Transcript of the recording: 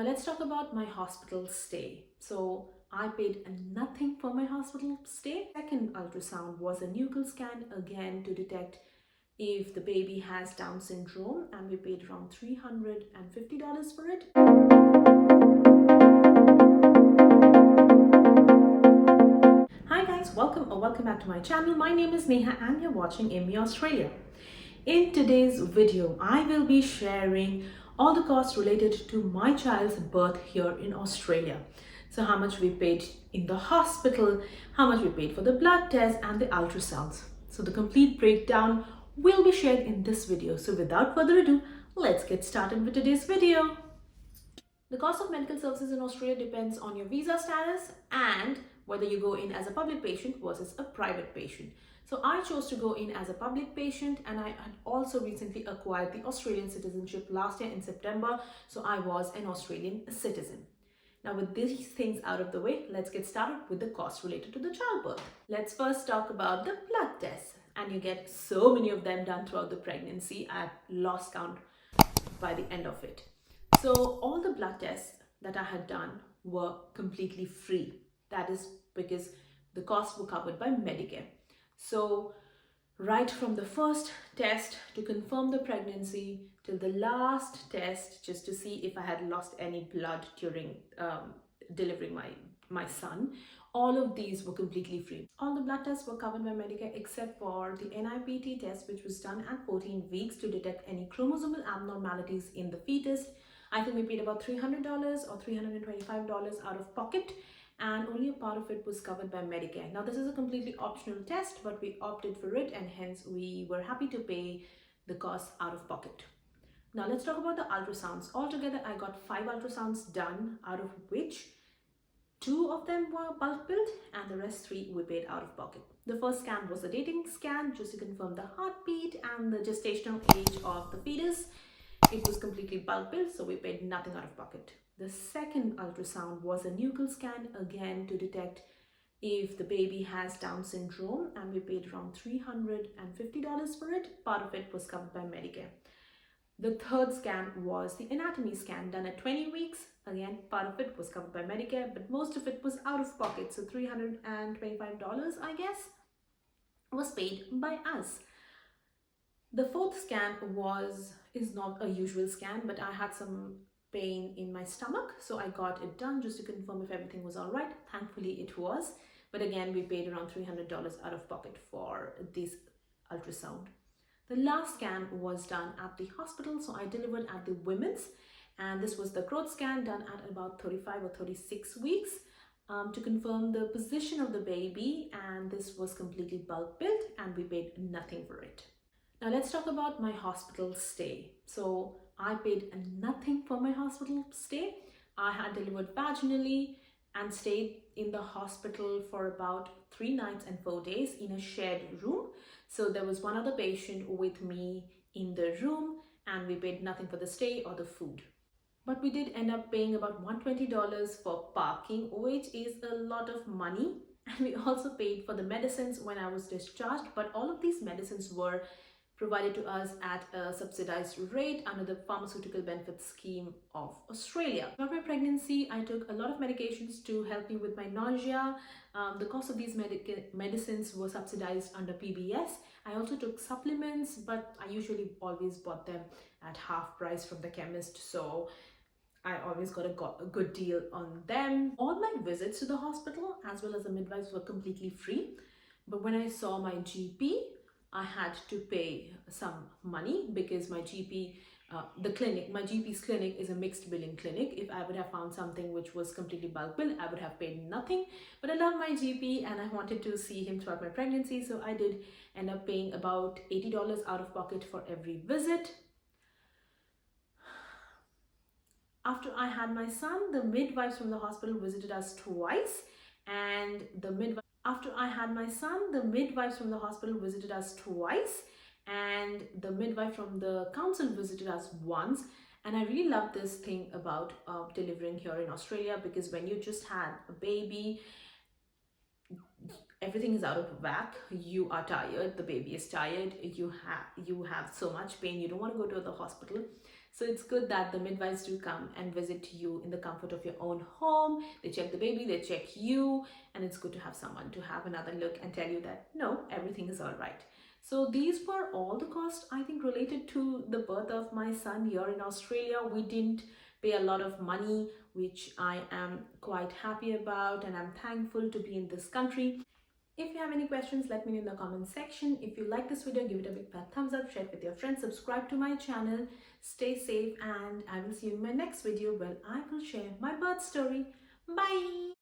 Now let's talk about my hospital stay. So I paid nothing for my hospital stay. Second ultrasound was a nuchal scan, again to detect if the baby has Down syndrome, and we paid around $350 for it. Hi guys, welcome back to my channel. My name is Neha and you're watching Immi Australia. In today's video, I will be sharing all the costs related to my child's birth here in Australia. So how much we paid in the hospital, how much we paid for the blood test and the ultrasounds. So the complete breakdown will be shared in this video. So without further ado, let's get started with today's video. The cost of medical services in Australia depends on your visa status and whether you go in as a public patient versus a private patient. So I chose to go in as a public patient, and I had also recently acquired the Australian citizenship last year in September, so I was an Australian citizen. Now with these things out of the way, let's get started with the costs related to the childbirth. Let's first talk about the blood tests, and you get so many of them done throughout the pregnancy. I lost count by the end of it. So all the blood tests that I had done were completely free. That is because the costs were covered by Medicare. So right from the first test to confirm the pregnancy till the last test just to see if I had lost any blood during delivering my son, all of these were completely free. All the blood tests were covered by Medicare except for the NIPT test, which was done at 14 weeks to detect any chromosomal abnormalities in the fetus. I think we paid about $300 or $325 out of pocket, and only a part of it was covered by Medicare. Now this is a completely optional test, but we opted for it, and hence we were happy to pay the cost out of pocket. Now let's talk about the ultrasounds. Altogether, I got 5 ultrasounds done, out of which 2 of them were bulk billed and the rest 3 we paid out of pocket. The first scan was a dating scan just to confirm the heartbeat and the gestational age of the fetus. It was completely bulk billed, so we paid nothing out of pocket. The second ultrasound was a nuchal scan, again to detect if the baby has Down syndrome, and we paid around $350 for it. Part of it was covered by Medicare. The third scan was the anatomy scan done at 20 weeks. Again, part of it was covered by Medicare, but most of it was out of pocket. So $325, I guess, was paid by us. The fourth scan is not a usual scan, but I had some pain in my stomach, so I got it done just to confirm if everything was all right. Thankfully it was, but again we paid around $300 out of pocket for this ultrasound. The last scan was done at the hospital, so I delivered at the women's, and this was the growth scan done at about 35 or 36 weeks to confirm the position of the baby, and this was completely bulk billed and we paid nothing for it. Now let's talk about my hospital stay. So I paid nothing for my hospital stay. I had delivered vaginally and stayed in the hospital for about 3 nights and 4 days in a shared room. So there was one other patient with me in the room, and we paid nothing for the stay or the food. But we did end up paying about $120 for parking, which is a lot of money. And we also paid for the medicines when I was discharged, but all of these medicines were provided to us at a subsidized rate under the Pharmaceutical Benefits Scheme of Australia. Throughout my pregnancy, I took a lot of medications to help me with my nausea. The cost of these medicines were subsidized under PBS. I also took supplements, but I usually always bought them at half price from the chemist, so I always got a good deal on them. All my visits to the hospital as well as the midwives were completely free, but when I saw my GP, I had to pay some money because my GP, my GP's clinic is a mixed billing clinic. If I would have found something which was completely bulk bill, I would have paid nothing. But I love my GP and I wanted to see him throughout my pregnancy, so I did end up paying about $80 out of pocket for every visit. After I had my son, the midwives from the hospital visited us twice, and after I had my son, the midwives from the hospital visited us twice, and the midwife from the council visited us once. And I really love this thing about delivering here in Australia, because when you just had a baby, everything is out of whack. You are tired, the baby is tired, you have so much pain, you don't want to go to the hospital. So it's good that the midwives do come and visit you in the comfort of your own home. They check the baby, they check you, and it's good to have someone to have another look and tell you that no, everything is all right. So these were all the costs, I think, related to the birth of my son here in Australia. We didn't pay a lot of money, which I am quite happy about, and I'm thankful to be in this country. If you have any questions, let me know in the comment section. If you like this video, give it a big fat thumbs up, share it with your friends, subscribe to my channel, stay safe, and I will see you in my next video where I will share my birth story. Bye!